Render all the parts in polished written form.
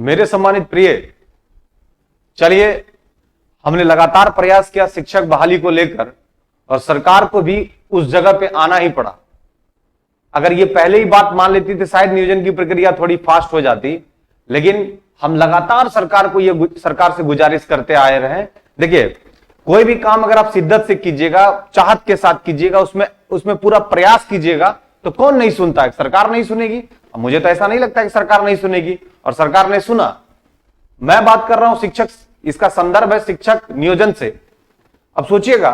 मेरे सम्मानित प्रिय, चलिए हमने लगातार प्रयास किया शिक्षक बहाली को लेकर और सरकार को भी उस जगह पे आना ही पड़ा। अगर ये पहले ही बात मान लेती तो शायद नियोजन की प्रक्रिया थोड़ी फास्ट हो जाती, लेकिन हम लगातार सरकार से गुजारिश करते आए रहे। देखिए, कोई भी काम अगर आप शिद्दत से कीजिएगा, चाहत के साथ कीजिएगा, उसमें पूरा प्रयास कीजिएगा, तो कौन नहीं सुनता है? सरकार नहीं सुनेगी? मुझे तो ऐसा नहीं लगता कि सरकार नहीं सुनेगी, और सरकार ने सुना। मैं बात कर रहा हूं शिक्षक, इसका संदर्भ है शिक्षक नियोजन से। अब सोचिएगा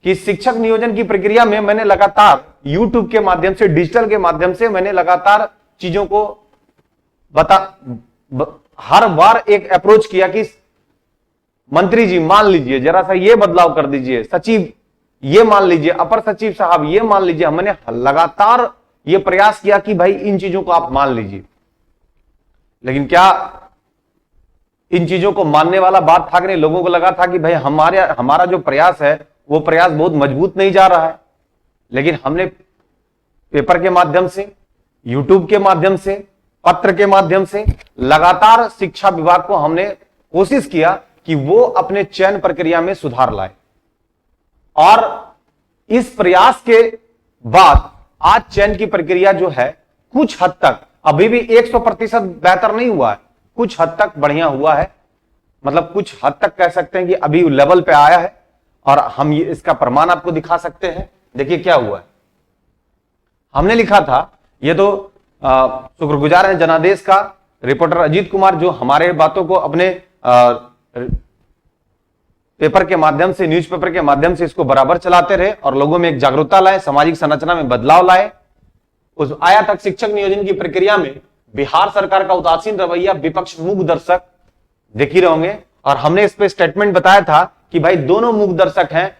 कि शिक्षक नियोजन की प्रक्रिया में मैंने लगातार YouTube के माध्यम से, डिजिटल के माध्यम से मैंने लगातार चीजों को हर बार एक अप्रोच किया कि मंत्री जी मान लीजिए, जरा सा ये बदलाव कर दीजिए, सचिव ये मान लीजिए, अपर सचिव साहब ये मान लीजिए। हमने लगातार ये प्रयास किया कि भाई इन चीजों को आप मान लीजिए, लेकिन क्या इन चीजों को मानने वाला बात था कि नहीं? लोगों को लगा था कि भाई हमारा जो प्रयास है वो प्रयास बहुत मजबूत नहीं जा रहा है। लेकिन हमने पेपर के माध्यम से, YouTube के माध्यम से, पत्र के माध्यम से लगातार शिक्षा विभाग को हमने कोशिश किया कि वो अपने चयन प्रक्रिया में सुधार लाए, और इस प्रयास के बाद आज चयन की प्रक्रिया जो है कुछ हद तक, अभी भी 100% बेहतर नहीं हुआ है, कुछ हद तक बढ़िया हुआ है। मतलब कुछ हद तक कह सकते हैं कि अभी लेवल पे आया है, और हम इसका प्रमाण आपको दिखा सकते हैं। देखिए क्या हुआ है। हमने लिखा था, ये तो शुक्रगुजार है जनादेश का रिपोर्टर अजीत कुमार, जो हमारे बातों को अपने पेपर के माध्यम से, न्यूज़पेपर के माध्यम से इसको बराबर चलाते रहे और लोगों में एक जागरूकता लाए, सामाजिक संरचना में बदलाव लाए। उस आया तक शिक्षक नियोजन की प्रक्रिया में बिहार सरकार का उदासीन रवैया, विपक्ष मूक दर्शक, देख ही रहोगे। और हमने इस पे स्टेटमेंट बताया था कि भाई दोनों मूक दर्शक हैं,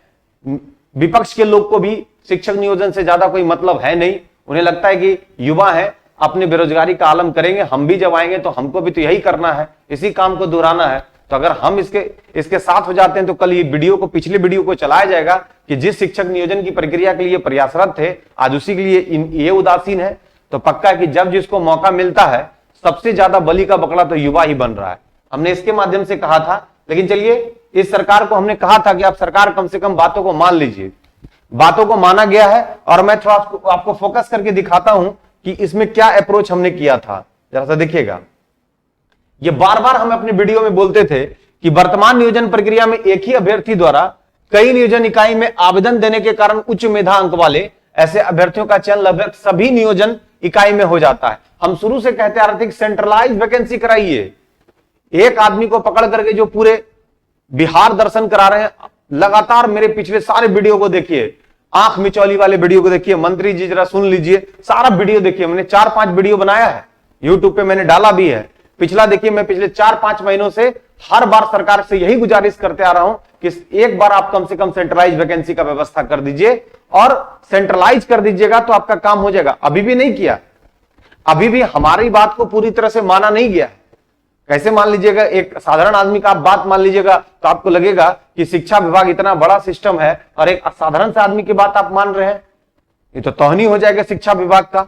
विपक्ष के लोग को भी शिक्षक नियोजन से ज्यादा कोई मतलब है नहीं। उन्हें लगता है कि युवा है, अपनी बेरोजगारी का आलम करेंगे, हम भी जब आएंगे तो हमको भी तो यही करना है, इसी काम को दोहराना है। तो अगर हम इसके साथ हो जाते हैं तो कल ये वीडियो को, पिछले वीडियो को चलाया जाएगा कि जिस शिक्षक नियोजन की प्रक्रिया के लिए प्रयासरत थे, आज उसी के लिए ये उदासीन है। तो पक्का है कि जब जिसको मौका मिलता है, सबसे ज्यादा बलि का बकरा तो युवा ही बन रहा है। हमने इसके माध्यम से कहा था। लेकिन चलिए, इस सरकार को हमने कहा था कि आप सरकार कम से कम बातों को मान लीजिए। बातों को माना गया है, और मैं थोड़ा आपको फोकस करके दिखाता हूं कि इसमें क्या अप्रोच हमने किया था। जरा सा देखिएगा। ये बार बार हम अपने वीडियो में बोलते थे कि वर्तमान नियोजन प्रक्रिया में एक ही अभ्यर्थी द्वारा कई नियोजन इकाई में आवेदन देने के कारण उच्च मेधा अंक वाले ऐसे अभ्यर्थियों का चयन लगभग सभी नियोजन इकाई में हो जाता है। हम शुरू से कहते आ रहे थे कि सेंट्रलाइज वैकेंसी कराइए। एक आदमी को पकड़ करके जो पूरे बिहार दर्शन करा रहे हैं, लगातार मेरे पिछले सारे वीडियो को देखिए, आंख मिचौली वाले वीडियो को देखिए, मंत्री जी जरा सुन लीजिए, सारा वीडियो देखिए। मैंने 4-5 वीडियो बनाया है, YouTube पे मैंने डाला भी है। पिछला देखिए, मैं पिछले 4-5 महीनों से हर बार सरकार से यही गुजारिश करते आ रहा हूं कि एक बार आप कम से कम सेंट्रलाइज वैकेंसी का व्यवस्था कर दीजिए, और सेंट्रलाइज कर दीजिएगा तो आपका काम हो जाएगा। अभी भी नहीं किया, अभी भी हमारी बात को पूरी तरह से माना नहीं गया। कैसे मान लीजिएगा? एक साधारण आदमी का आप बात मान लीजिएगा तो आपको लगेगा कि शिक्षा विभाग इतना बड़ा सिस्टम है और एक साधारण से आदमी की बात आप मान रहे हैं, ये तो तौहीन हो जाएगा शिक्षा विभाग का।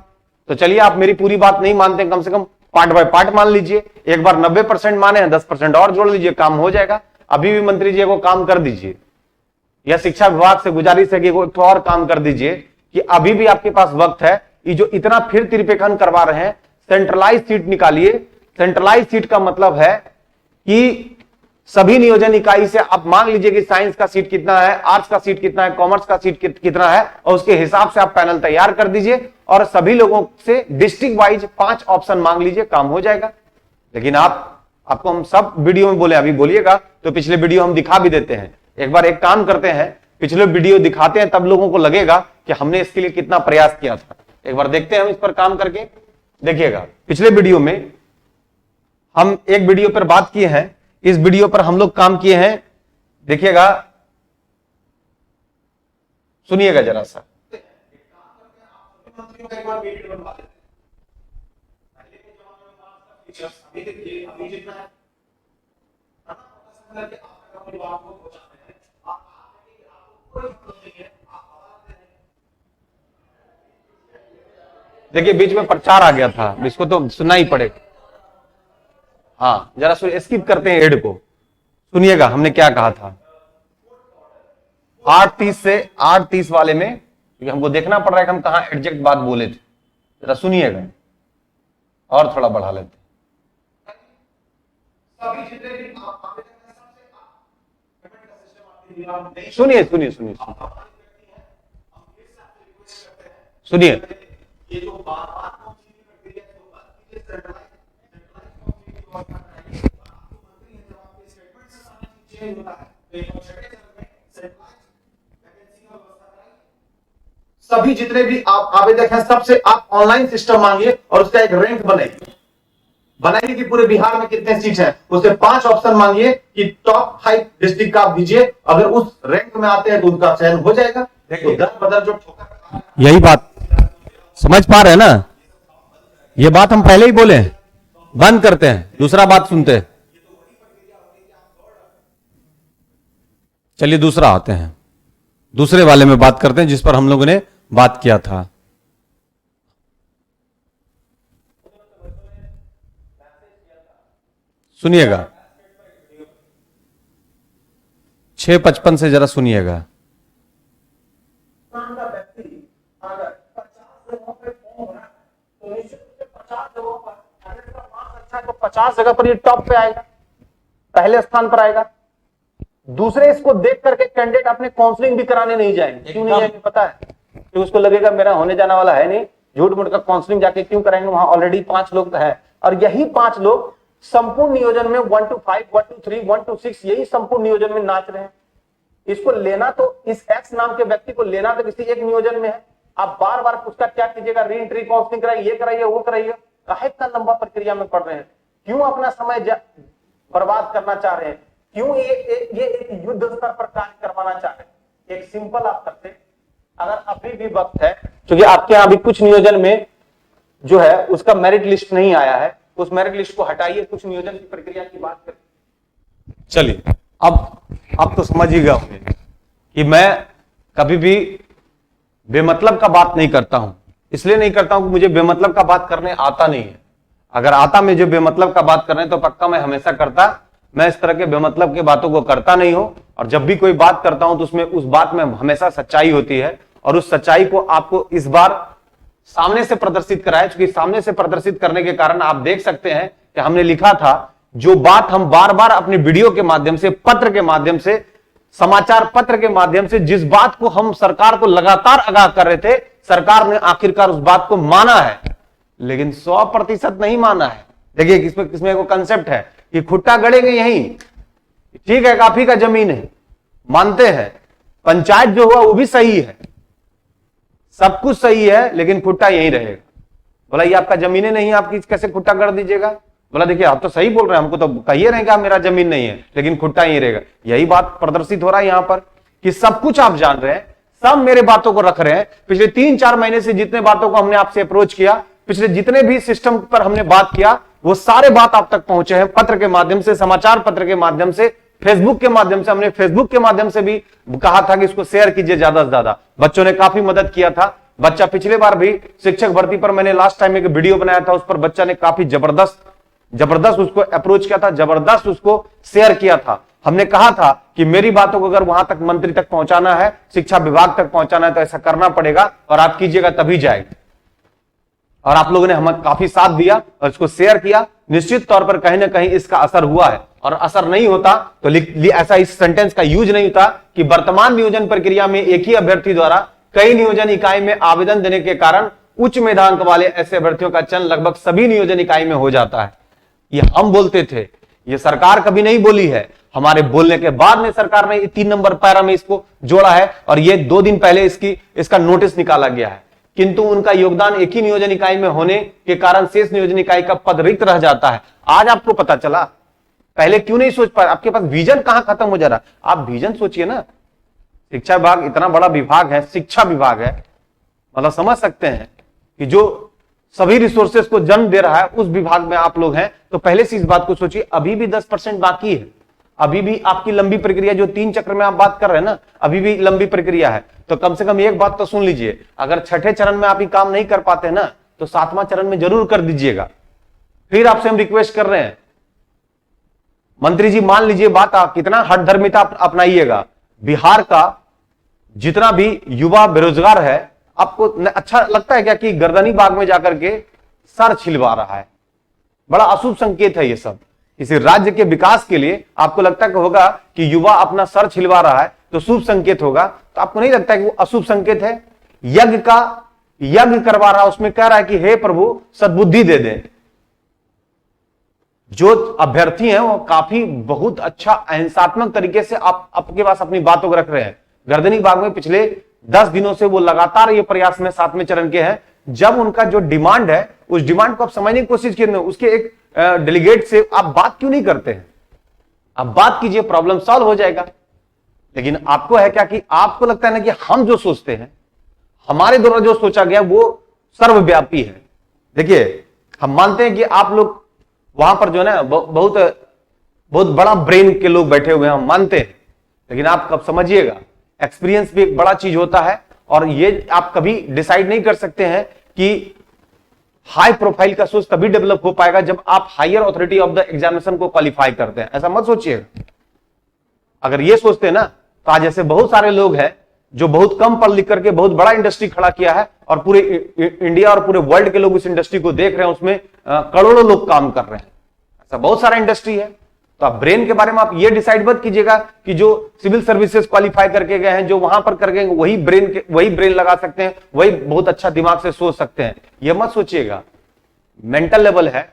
तो चलिए, आप मेरी पूरी बात नहीं मानते, कम से कम पार्ट बाय पार्ट मान लीजिए। एक बार 90% माने हैं, 10% और जोड़ लीजिए, काम हो जाएगा। अभी भी मंत्री जी को काम कर दीजिए, या शिक्षा विभाग से गुजारिश है कि एक और काम कर दीजिए कि अभी भी आपके पास वक्त है। ये जो इतना फिर तिरपेखन करवा रहे हैं, सेंट्रलाइज सीट निकालिए। सेंट्रलाइज सीट का मतलब है कि सभी नियोजन इकाई से आप मान लीजिए कि साइंस का सीट कितना है, आर्ट्स का सीट कितना है, कॉमर्स का सीट कितना है, और उसके हिसाब से आप पैनल तैयार कर दीजिए, और सभी लोगों से डिस्ट्रिक्ट वाइज 5 ऑप्शन मांग लीजिए, काम हो जाएगा। लेकिन आपको हम सब वीडियो में बोले, अभी बोलिएगा तो पिछले वीडियो हम दिखा भी देते हैं। एक बार एक काम करते हैं, पिछले वीडियो दिखाते हैं, तब लोगों को लगेगा कि हमने इसके लिए कितना प्रयास किया था। एक बार देखते हैं हम इस पर काम करके। देखिएगा, पिछले वीडियो में हम एक वीडियो पर बात किए हैं, इस वीडियो पर हम लोग काम किए हैं। देखिएगा, सुनिएगा जरा सा। देखिए, बीच में प्रचार आ गया था, इसको तो सुनना ही पड़ेगा। हाँ जरा स्किप करते हैं एड को, सुनिएगा हमने क्या कहा था। 8:30 से 8:30 वाले में, क्योंकि हमको देखना पड़ रहा है कि हम कहां एग्जैक्ट बात बोले थे, जरा सुनिएगा और थोड़ा बढ़ा लेते। सुनिए सुनिए सुनिए सुनिए, ये जो सभी जितने भी आप आवेदक हैं सबसे आप ऑनलाइन सिस्टम मांगिए और उसका एक रैंक बनाइए कि पूरे बिहार में कितने सीट हैं, उससे 5 ऑप्शन मांगिए कि टॉप 5 डिस्ट्रिक्ट का आप दीजिए, अगर उस रैंक में आते हैं तो उनका चयन हो जाएगा। तो दर बदर जो यही बात समझ पा रहे हैं ना, ये बात हम पहले ही बोले, बंद करते हैं दूसरा बात सुनते हैं। चलिए दूसरा आते हैं, दूसरे वाले में बात करते हैं जिस पर हम लोगों ने बात किया था। सुनिएगा 6:55 से जरा सुनिएगा। तो 50 जगह पर ये टॉप पे आएगा, पहले स्थान पर आएगा। दूसरे इसको देख करके कैंडिडेट अपने काउंसलिंग भी कराने नहीं जाएंगे। क्यों नहीं जाएंगे पता है? कि उसको लगेगा मेरा होने जाना वाला है नहीं, झूठ मूठ का काउंसलिंग जाके क्यों कराएंगे, वहां ऑलरेडी 5 लोग है। और यही 5 लोग संपूर्ण नियोजन में 1 to 5, 1 to 3, 1 to 6 यही संपूर्ण नियोजन में नाच रहे हैं। इसको लेना तो इस एक्स नाम के व्यक्ति को लेना तो किसी एक नियोजन में है। आप बार बार उसका क्या कीजिएगा, री एंट्री काउंसलिंग कराइए, ये कराइए वो कराइए, काहे इतना लंबा प्रक्रिया में पड़ रहे हैं? क्यों अपना समय बर्बाद करना चाह रहे हैं? क्यों ये एक युद्ध स्तर पर कार्य करवाना चाह रहे हैं? एक सिंपल आप करते, अगर अभी भी वक्त है, क्योंकि आपके यहां अभी कुछ नियोजन में जो है उसका मेरिट लिस्ट नहीं आया है, उस मेरिट लिस्ट को हटाइए, कुछ नियोजन की प्रक्रिया की बात करें। चलिए अब तो समझ ही गए होंगे कि मैं कभी भी बेमतलब का बात नहीं करता हूं। इसलिए नहीं करता हूं कि मुझे बेमतलब का बात करने आता नहीं है। अगर आता मैं जो बेमतलब का बात करने तो पक्का मैं हमेशा करता। मैं इस तरह के बेमतलब के बातों को करता नहीं हूं, और जब भी कोई बात करता हूं तो उसमें उस बात में हमेशा सच्चाई होती है, और उस सच्चाई को आपको इस बार सामने से प्रदर्शित कराया। क्योंकि सामने से प्रदर्शित करने के कारण आप देख सकते हैं कि हमने लिखा था जो बात हम बार बार अपने वीडियो के माध्यम से, पत्र के माध्यम से, समाचार पत्र के माध्यम से जिस बात को हम सरकार को लगातार आगाह कर रहे थे, सरकार ने आखिरकार उस बात को माना है, लेकिन 100% नहीं माना है। देखिए किसमें एक कंसेप्ट है कि खुट्टा गड़ेंगे यहीं, ठीक है, काफी का जमीन है, मानते हैं, पंचायत जो हुआ वो भी सही है, सब कुछ सही है, लेकिन खुट्टा यहीं रहेगा। बोला ये आपका जमीनें नहीं है, आप कैसे खुट्टा गड़ दीजिएगा? बोला देखिए आप तो सही बोल रहे हैं, हमको तो कहिए रहे कि मेरा जमीन नहीं है, लेकिन खुट्टा यहीं रहेगा। यही बात प्रदर्शित हो रहा है यहां पर कि सब कुछ आप जान रहे हैं, सब मेरे बातों को रख रहे हैं। पिछले 3-4 महीने से जितने बातों को हमने आपसे अप्रोच किया, पिछले जितने भी सिस्टम पर हमने बात किया, वो सारे बात आप तक पहुंचे हैं, पत्र के माध्यम से, समाचार पत्र के माध्यम से, फेसबुक के माध्यम से। हमने फेसबुक के माध्यम से भी कहा था कि इसको शेयर कीजिए ज्यादा से ज्यादा। बच्चों ने काफी मदद किया था। बच्चा पिछले बार भी शिक्षक भर्ती पर मैंने लास्ट टाइम एक वीडियो बनाया था, उस पर बच्चा ने काफी जबरदस्त उसको अप्रोच किया था, जबरदस्त उसको शेयर किया था। हमने कहा था कि मेरी बातों को अगर वहां तक मंत्री तक पहुंचाना है, शिक्षा विभाग तक पहुंचाना है, तो ऐसा करना पड़ेगा और आप कीजिएगा तभी जाएगा। और आप लोगों ने हमें काफी साथ दिया और इसको शेयर किया। निश्चित तौर पर कहीं ना कहीं इसका असर हुआ है, और असर नहीं होता तो ऐसा इस सेंटेंस का यूज नहीं होता कि वर्तमान नियोजन प्रक्रिया में एक ही अभ्यर्थी द्वारा कई नियोजन इकाई में आवेदन देने के कारण उच्च मेधांक वाले ऐसे अभ्यर्थियों का चयन लगभग सभी नियोजन इकाई में हो जाता है। ये हम बोलते थे, ये सरकार कभी नहीं बोली है। हमारे बोलने के बाद में सरकार ने 3 नंबर पैरा में इसको जोड़ा है, और ये 2 दिन पहले इसका नोटिस निकाला गया है। किंतु उनका योगदान एक ही नियोजन इकाई में होने के कारण शेष नियोजन इकाई का पद रिक्त रह जाता है। आज आपको पता चला, पहले क्यों नहीं सोच पाए? आपके पास विजन कहां खत्म हो जा रहा? आप विजन सोचिए ना। शिक्षा विभाग इतना बड़ा विभाग है, शिक्षा विभाग है, मतलब समझ सकते हैं कि जो सभी रिसोर्सेस को जन्म दे रहा है उस विभाग में आप लोग हैं, तो पहले से इस बात को सोचिए। अभी भी 10% बाकी है, अभी भी आपकी लंबी प्रक्रिया, जो 3 चक्र में आप बात कर रहे हैं ना, अभी भी लंबी प्रक्रिया है। तो कम से कम एक बात तो सुन लीजिए, अगर छठे चरण में आप ये काम नहीं कर पाते ना, तो 7वां चरण में जरूर कर दीजिएगा। फिर आपसे हम रिक्वेस्ट कर रहे हैं मंत्री जी मान लीजिए बात, आप कितना हठधर्मिता अपनाइएगा, बिहार का जितना भी युवा बेरोजगार है, आपको अच्छा लगता है क्या कि गर्दनी बाग में जाकर के सर छिलवा रहा है? बड़ा अशुभ संकेत है ये सब। किसी राज्य के विकास के लिए आपको लगता है कि होगा कि युवा अपना सर छिलवा रहा है तो शुभ संकेत होगा, तो आपको नहीं लगता है कि वो अशुभ संकेत है? यज्ञ करवा रहा है, उसमें कह रहा है कि हे प्रभु सद्बुद्धि दे दे। जो अभ्यर्थी हैं वो काफी बहुत अच्छा अहिंसात्मक तरीके से आपके पास अपनी बातों को रख रहे हैं। गर्दनी बाग में पिछले 10 दिनों से वो लगातार ये प्रयास में 7वें चरण के हैं। जब उनका जो डिमांड है उस डिमांड को आप समझने की कोशिश कीजिए, उसके एक डेलीगेट से आप बात क्यों नहीं करते हैं? आप बात कीजिए, प्रॉब्लम सॉल्व हो जाएगा। लेकिन आपको है क्या कि आपको लगता है ना कि हम जो सोचते हैं, हमारे द्वारा जो सोचा गया वो सर्वव्यापी है। देखिए, हम मानते हैं कि आप लोग वहां पर जो है ना बहुत बड़ा ब्रेन के लोग बैठे हुए हैं, हम मानते हैं। लेकिन आप कब समझिएगा, एक्सपीरियंस भी एक बड़ा चीज होता है, और ये आप कभी डिसाइड नहीं कर सकते हैं कि हाई प्रोफाइल का सोच तभी डेवलप हो पाएगा जब आप higher authority of the examination को क्वालिफाई करते हैं। ऐसा मत सोचिएगा। अगर ये सोचते हैं ना, तो आज ऐसे बहुत सारे लोग हैं जो बहुत कम पढ़ लिख करके बहुत बड़ा इंडस्ट्री खड़ा किया है, और पूरे इंडिया और पूरे वर्ल्ड के लोग उस इंडस्ट्री को देख रहे हैं, उसमें करोड़ों लोग काम कर रहे हैं। ऐसा बहुत सारा इंडस्ट्री है। तो आप ब्रेन के बारे में आप ये डिसाइड मत कीजिएगा कि जो सिविल सर्विसेज क्वालिफाई करके गए हैं, जो वहां पर करके वही ब्रेन लगा सकते हैं, वही बहुत अच्छा दिमाग से सोच सकते हैं, ये मत सोचिएगा। मेंटल लेवल है,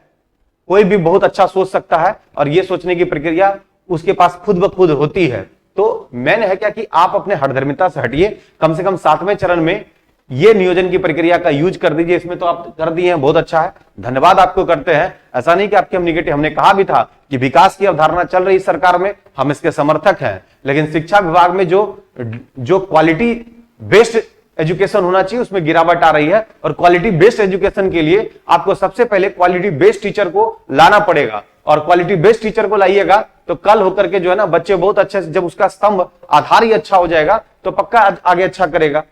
कोई भी बहुत अच्छा सोच सकता है, और ये सोचने की प्रक्रिया उसके पास खुद ब खुद होती है। तो मैंने है क्या कि आप अपने हठधर्मिता से हटिए, कम से कम 7वें चरण में ये नियोजन की प्रक्रिया का यूज कर दीजिए। इसमें तो आप कर दिए हैं, बहुत अच्छा है, धन्यवाद आपको करते हैं। ऐसा नहीं कि आपके हम निगेटिव, हमने कहा भी था कि विकास की अवधारणा चल रही सरकार में, हम इसके समर्थक हैं। लेकिन शिक्षा विभाग में जो क्वालिटी बेस्ड एजुकेशन होना चाहिए उसमें गिरावट आ रही है, और क्वालिटी बेस्ड एजुकेशन के लिए आपको सबसे पहले क्वालिटी बेस्ड टीचर को लाना पड़ेगा, और क्वालिटी बेस्ड टीचर को लाइएगा तो कल होकर के जो है ना बच्चे बहुत अच्छे से, जब उसका स्तंभ आधार ही अच्छा हो जाएगा तो पक्का आगे अच्छा करेगा।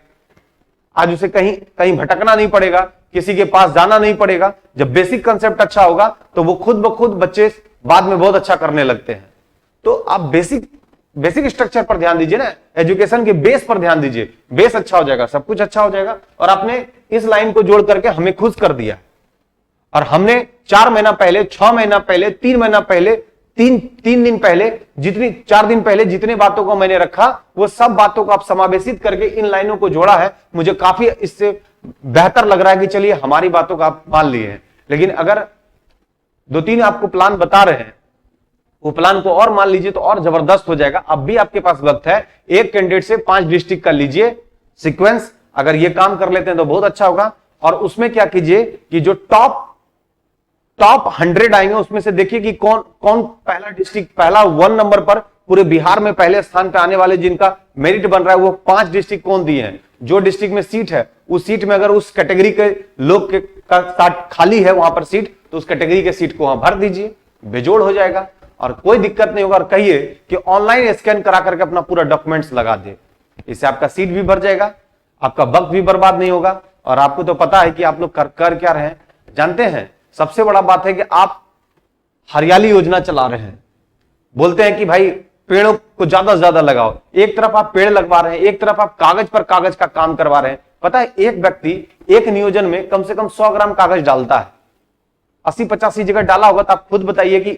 आज उसे कहीं भटकना नहीं पड़ेगा, किसी के पास जाना नहीं पड़ेगा। जब बेसिक कंसेप्ट अच्छा होगा तो वो खुद ब खुद बच्चे बाद में बहुत अच्छा करने लगते हैं। तो आप बेसिक स्ट्रक्चर पर ध्यान दीजिए ना, एजुकेशन के बेस पर ध्यान दीजिए। बेस अच्छा हो जाएगा, सब कुछ अच्छा हो जाएगा। और आपने इस लाइन को जोड़ करके हमें खुश कर दिया, और हमने 4 महीना पहले, 6 महीना पहले, 3 महीना पहले, 3 दिन पहले, 4 दिन पहले जितने बातों को मैंने रखा, वो सब बातों को आप समावेशित करके इन लाइनों को जोड़ा है। मुझे काफी इससे बेहतर लग रहा है कि चलिए हमारी बातों को आप मान लिए हैं। लेकिन अगर 2-3 आपको प्लान बता रहे हैं, वो प्लान को और मान लीजिए तो और जबरदस्त हो जाएगा। अब भी आपके पास वक्त है, एक कैंडिडेट से 5 डिस्ट्रिक्ट का लीजिए सीक्वेंस। अगर ये काम कर लेते हैं तो बहुत अच्छा होगा। और उसमें क्या कीजिए कि जो टॉप 100 आएंगे उसमें से देखिए कि कौन पहला डिस्ट्रिक्ट, पहला 1 नंबर पर पूरे बिहार में पहले स्थान पे आने वाले जिनका मेरिट बन रहा है, वो 5 डिस्ट्रिक्ट कौन दिए हैं। जो डिस्ट्रिक्ट में सीट है, उस सीट में अगर उस कैटेगरी के लोग का खाली है वहां पर सीट, तो उस कैटेगरी के सीट को वहां भर दीजिए, बेजोड़ हो जाएगा और कोई दिक्कत नहीं होगा। और कहिए कि ऑनलाइन स्कैन करा करके अपना पूरा डॉक्यूमेंट्स लगा दे, इससे आपका सीट भी भर जाएगा, आपका वक्त भी बर्बाद नहीं होगा। और आपको तो पता है कि आप लोग कर क्या रहे हैं, जानते हैं। सबसे बड़ा बात है कि आप हरियाली योजना चला रहे हैं, बोलते हैं कि भाई पेड़ों को ज्यादा से ज्यादा लगाओ। एक तरफ आप पेड़ लगवा रहे हैं, एक तरफ आप कागज पर कागज का काम करवा रहे हैं। पता है, एक व्यक्ति एक नियोजन में कम से कम 100 ग्राम कागज डालता है। 80-85 जगह डाला होगा तो आप खुद बताइए कि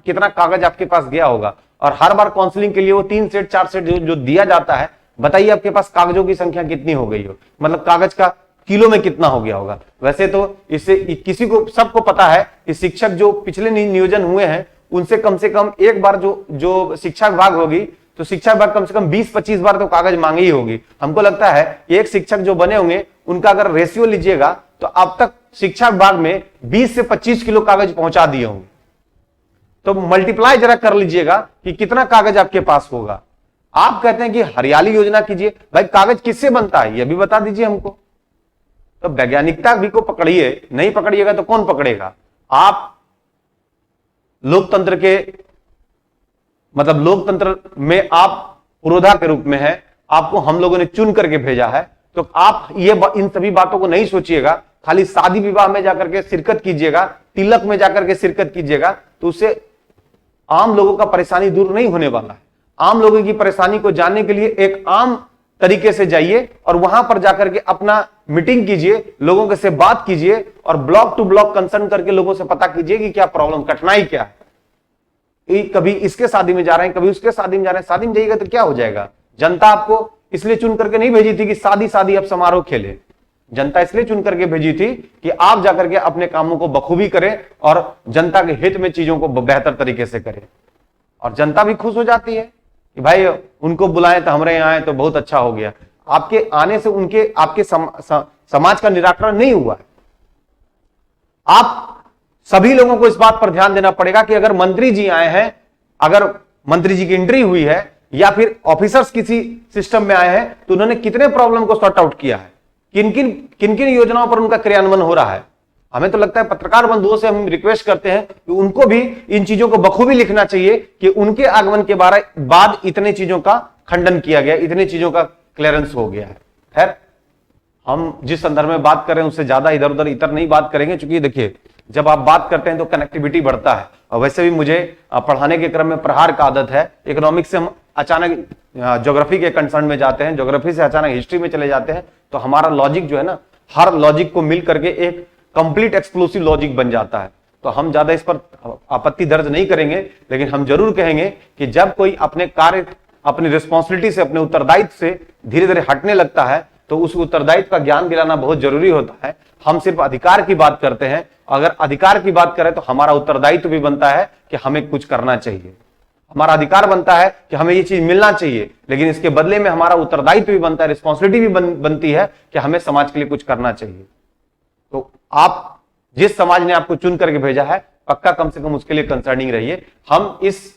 कितना कागज आपके पास गया होगा। और हर बार काउंसलिंग के लिए वो 3 सेट 4 सेट जो दिया जाता है, बताइए आपके पास कागजों की संख्या कितनी हो गई हो, मतलब कागज का किलो में कितना हो गया होगा। वैसे तो इससे किसी को, सबको पता है कि शिक्षक जो पिछले नियोजन हुए हैं उनसे कम से कम एक बार जो शिक्षा विभाग होगी, तो शिक्षा विभाग कम से कम 20-25 बार तो कागज मांगी ही होगी। हमको लगता है कि एक शिक्षक जो बने होंगे उनका अगर रेशियो लीजिएगा तो अब तक शिक्षा विभाग में 20 से 25 किलो कागज पहुंचा दिए होंगे। तो मल्टीप्लाई जरा कर लीजिएगा कि कितना कागज आपके पास होगा। आप कहते हैं कि हरियाली योजना कीजिए, भाई कागज किससे बनता है यह भी बता दीजिए हमको। तो वैज्ञानिकता भी को पकड़िए, नहीं पकड़िएगा तो कौन पकड़ेगा। आप लोकतंत्र के, मतलब लोकतंत्र में आप पुरोधा के रूप में है, आपको हम लोगों ने चुन करके भेजा है। तो आप ये इन सभी बातों को नहीं सोचिएगा, खाली शादी विवाह में जाकर के शिरकत कीजिएगा, तिलक में जाकर के शिरकत कीजिएगा, तो उससे आम लोगों का परेशानी दूर नहीं होने वाला है। आम लोगों की परेशानी को जानने के लिए एक आम तरीके से जाइए और वहां पर जाकर के अपना मीटिंग कीजिए, लोगों के से बात कीजिए और ब्लॉक टू ब्लॉक कंसर्न करके लोगों से पता कीजिए कि क्या प्रॉब्लम, कठिनाई क्या है। कभी इसके शादी में जा रहे हैं, कभी उसके शादी में जा रहे हैं, शादी में जाइएगा तो क्या हो जाएगा। जनता आपको इसलिए चुन करके नहीं भेजी थी कि शादी शादी अब समारोह खेले। जनता इसलिए चुन करके भेजी थी कि आप जाकर के अपने कामों को बखूबी करें और जनता के हित में चीजों को बेहतर तरीके से करें। और जनता भी खुश हो जाती है कि भाई उनको बुलाएं तो हमारे यहाँ आए तो बहुत अच्छा हो गया। आपके आने से उनके आपके समाज का निराकरण नहीं हुआ है। आप सभी लोगों को इस बात पर ध्यान देना पड़ेगा कि अगर मंत्री जी आए हैं, अगर मंत्री जी की एंट्री हुई है या फिर ऑफिसर्स किसी सिस्टम में आए हैं तो उन्होंने कितने प्रॉब्लम को सॉर्ट आउट किया है, किन किन योजनाओं पर उनका क्रियान्वयन हो रहा है। हमें तो लगता है पत्रकार बंधुओं से हम रिक्वेस्ट करते हैं कि उनको भी इन चीजों को बखूबी लिखना चाहिए कि उनके आगमन के बाद इतने चीजों का खंडन किया गया, इतने चीजों का क्लियरेंस हो गया है। खैर, हम जिस संदर्भ में बात कर रहे हैं उससे ज्यादा इधर उधर इतर नहीं बात करेंगे, क्योंकि देखिए जब आप बात करते हैं तो कनेक्टिविटी बढ़ता है। और वैसे भी मुझे पढ़ाने के क्रम में प्रहार का आदत है। इकोनॉमिक्स से हम अचानक ज्योग्राफी के कंसर्न में जाते हैं, ज्योग्राफी से अचानक हिस्ट्री में चले जाते हैं, तो हमारा लॉजिक जो है ना, हर लॉजिक को मिल करके एक कंप्लीट एक्सक्लूसिव लॉजिक बन जाता है। तो हम ज्यादा इस पर आपत्ति दर्ज नहीं करेंगे, लेकिन हम जरूर कहेंगे कि जब कोई अपने कार्य, अपनी रिस्पॉन्सिबिलिटी से, अपने उत्तरदायित्व से धीरे धीरे हटने लगता है तो उस उत्तरदायित्व का ज्ञान दिलाना बहुत जरूरी होता है। हम सिर्फ अधिकार की बात करते हैं, अगर अधिकार की बात करें तो हमारा उत्तरदायित्व भी बनता है कि हमें कुछ करना चाहिए। हमारा अधिकार बनता है कि हमें ये चीज मिलना चाहिए, लेकिन इसके बदले में हमारा उत्तरदायित्व भी बनता है, रिस्पॉन्सिबिलिटी भी बनती है कि हमें समाज के लिए कुछ करना चाहिए। तो आप जिस समाज ने आपको चुन करके भेजा है, पक्का कम से कम उसके लिए कंसर्निंग रहिए। हम इस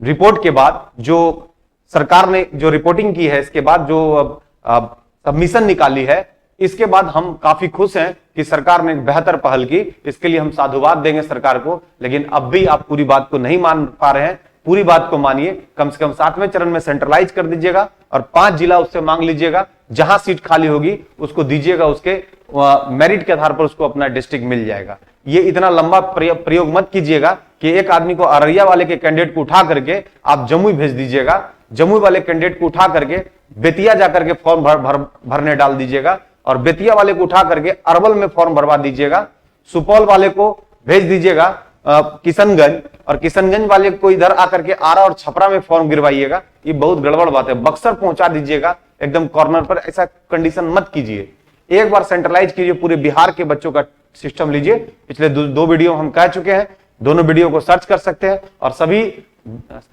रिपोर्ट के बाद, जो सरकार ने जो रिपोर्टिंग की है, इसके बाद जो सबमिशन निकाली है, इसके बाद हम काफी खुश हैं कि सरकार ने बेहतर पहल की। इसके लिए हम साधुवाद देंगे सरकार को। लेकिन अब भी आप पूरी बात को नहीं मान पा रहे हैं, पूरी बात को मानिए। कम से कम 7वें चरण में सेंट्रलाइज कर दीजिएगा और 5 जिला उससे मांग लीजिएगा, जहां सीट खाली होगी उसको दीजिएगा, उसके मेरिट के आधार पर उसको अपना डिस्ट्रिक्ट मिल जाएगा। ये इतना लंबा प्रयोग मत कीजिएगा कि एक आदमी को, अररिया वाले के कैंडिडेट को उठा करके आप जमुई भेज दीजिएगा, जमुई वाले कैंडिडेट को उठा करके बेतिया जाकर के फॉर्म भरने डाल दीजिएगा और बेतिया वाले को उठा करके अरवल में फॉर्म भरवा दीजिएगा, सुपौल वाले को भेज दीजिएगा किशनगंज, और किशनगंज वाले को इधर आकर के आरा और छपरा में फॉर्म गिरवाइएगा। ये बहुत गड़बड़ बात है। बक्सर पहुंचा दीजिएगा एकदम कॉर्नर पर, ऐसा कंडीशन मत कीजिए। एक बार सेंट्रलाइज कीजिए, पूरे बिहार के बच्चों का सिस्टम लीजिए। पिछले दो वीडियो हम कह चुके हैं, दोनों वीडियो को सर्च कर सकते हैं। और सभी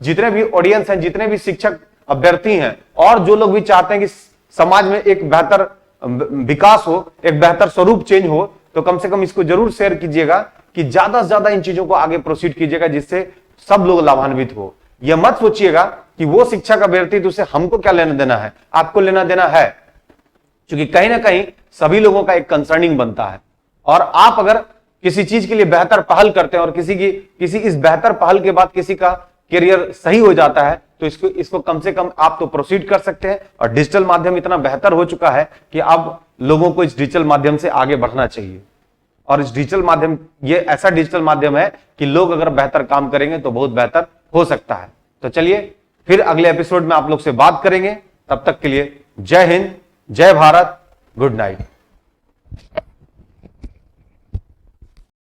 जितने भी ऑडियंस हैं, जितने भी शिक्षक अभ्यर्थी हैं और जो लोग भी चाहते हैं कि समाज में एक बेहतर विकास हो, एक बेहतर स्वरूप चेंज हो, तो कम से कम इसको जरूर शेयर कीजिएगा कि ज्यादा से ज्यादा इन चीजों को आगे प्रोसीड कीजिएगा, जिससे सब लोग लाभान्वित हो। यह मत सोचिएगा कि वो शिक्षक अभ्यर्थी तो उसे हमको क्या लेना देना है, आपको लेना देना है, क्योंकि कहीं ना कहीं सभी लोगों का एक कंसर्निंग बनता है। और आप अगर किसी चीज के लिए बेहतर पहल करते हैं और किसी इस बेहतर पहल के बाद किसी का करियर सही हो जाता है, तो इसको कम से कम आप तो प्रोसीड कर सकते हैं। और डिजिटल माध्यम इतना बेहतर हो चुका है कि अब लोगों को इस डिजिटल माध्यम से आगे बढ़ना चाहिए। और इस डिजिटल माध्यम, ये ऐसा डिजिटल माध्यम है कि लोग अगर बेहतर काम करेंगे तो बहुत बेहतर हो सकता है। तो चलिए फिर अगले एपिसोड में आप लोग से बात करेंगे। तब तक के लिए जय हिंद, जय भारत, गुड नाइट।